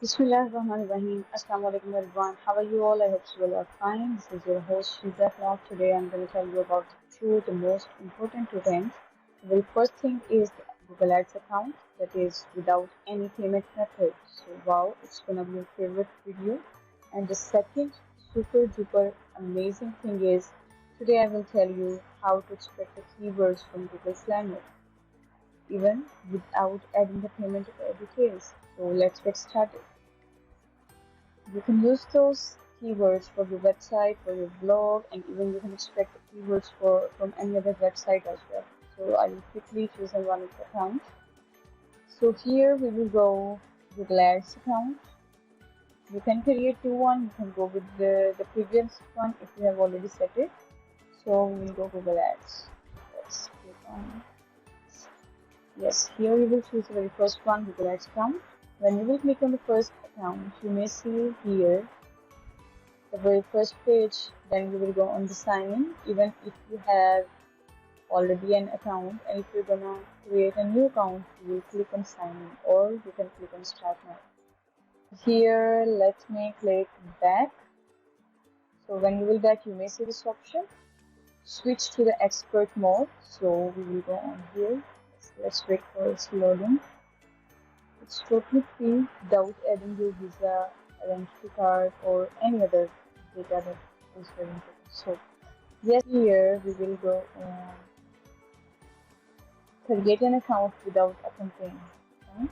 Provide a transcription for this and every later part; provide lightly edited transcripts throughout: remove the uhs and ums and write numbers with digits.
Bismillahirrahmanirrahim. Assalamu alaikum everyone. How are you all? I hope you all are fine. This is your host Shiza Cloud. Today I'm going to tell you about the most important two things. The very first thing is the Google Ads account that is without any payment method. So wow, it's gonna be your favorite video. And the second super duper amazing thing is today I will tell you how to extract the keywords from Google Planner even without adding the payment details. So let's get started. You can use those keywords for your website, for your blog, and even you can extract the keywords from any other website as well. So I will quickly choose one of the accounts. So here we will go Google Ads account. You can create one. You can go with the previous one if you have already set it. So we will go Google Ads. Let's click on. Yes, here you will choose the very first one, Google Ads account. When you will click on the first account, you may see here the very first page. Then you will go on the sign in. Even if you have already an account, and if you're gonna create a new account, you will click on sign in, or you can click on start now. Here, let me click back. So when you will back, you may see this option. Switch to the expert mode. So we will go on here. Let's wait for its loading. It's totally free without adding your visa, identity card, or any other data that is very important. So yes, here we will go on create an account without a campaign. Okay.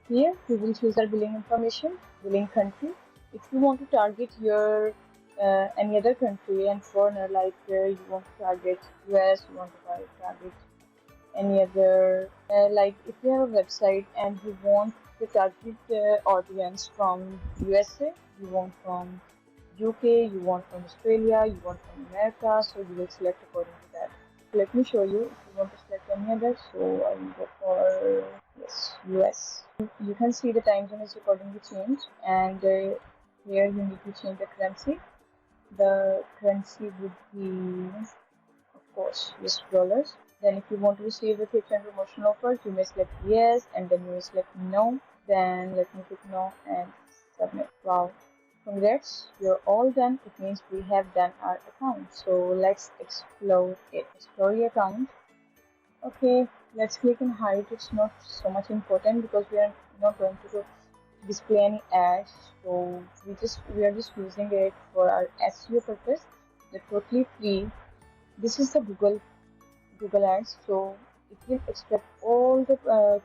Here we will choose our billing information, billing country. If you want to target your any other country and foreigner, like you want to target US, you want to target any other, like if you have a website and you want the target audience from USA, you want from UK, you want from Australia, you want from America, so you will select according to that. Let me show you if you want to select any other. So I will go for yes, US. You can see the time zone is accordingly changed, and here you need to change the currency. The currency would be, of course, US dollars. Then if you want to receive the tips and promotional offers, you may select yes, and then you will select no. Then let me click no and submit. Wow. Congrats, you're all done. It means we have done our account. So let's explore it. Explore your account. Okay, let's click on hide. It's not so much important because we are not going to display any ads. So we are just using it for our SEO purpose. They're totally free. This is the Google Ads, so it will extract all the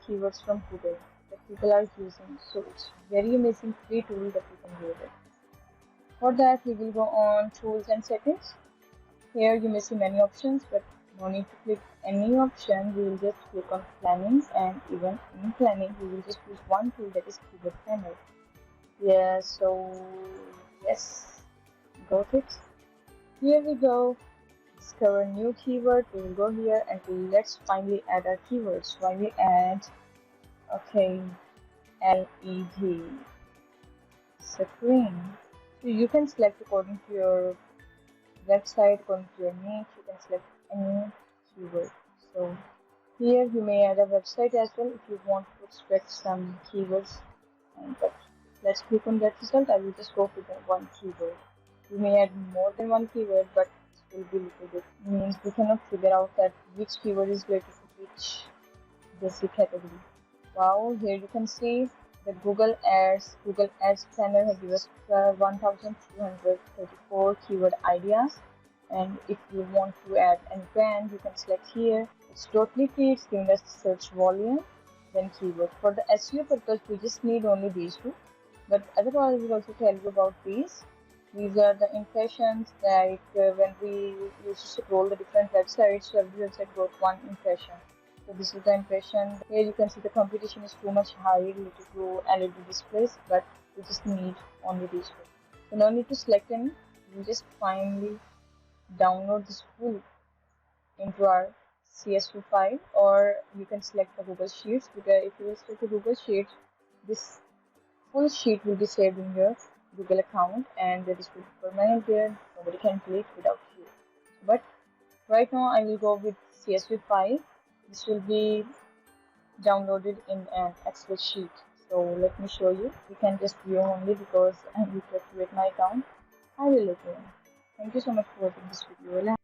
keywords from Google that people are using. So it's very amazing free tool that you can use it. For that, we will go on tools and settings. Here you may see many options, but no need to click any option. We will just click on planning, and even in planning, we will just use one tool, that is Keyword Planner. Yeah, so yes, got it. Here we go. Discover new keyword. We will go here and let's finally add our keywords. So I will add, okay, LED screen. So you can select according to your website, according to your niche. You can select any keyword. So here you may add a website as well if you want to extract some keywords. But let's click on that result. I will just go for the one keyword. You may add more than one keyword, but it will be a little bit means we cannot figure out that which keyword is related to which basic category. Wow, here you can see the Google Ads Planner has given us 1,234 keyword ideas. And if you want to add any brand, you can select here. It's totally free. It's giving us search volume, then keyword. For the SEO purpose, we just need only these two. But otherwise, I will also tell you about these. These are the impressions, like when we used to scroll the different websites, so every website got one impression. So this is the impression. Here you can see the competition is too much high related to LED displays, but we just need only these two. So no need to select any. We just finally download this full into our CSV file, or you can select the Google Sheets, because if you select the Google Sheets, this full sheet will be saved in your Google account, and this will be permanent there. Nobody can delete without you. But right now I will go with CSV file. This will be downloaded in an Excel sheet. So let me show you. You can just view only because I need to activate my account. I will let you know. Thank you so much for watching this video.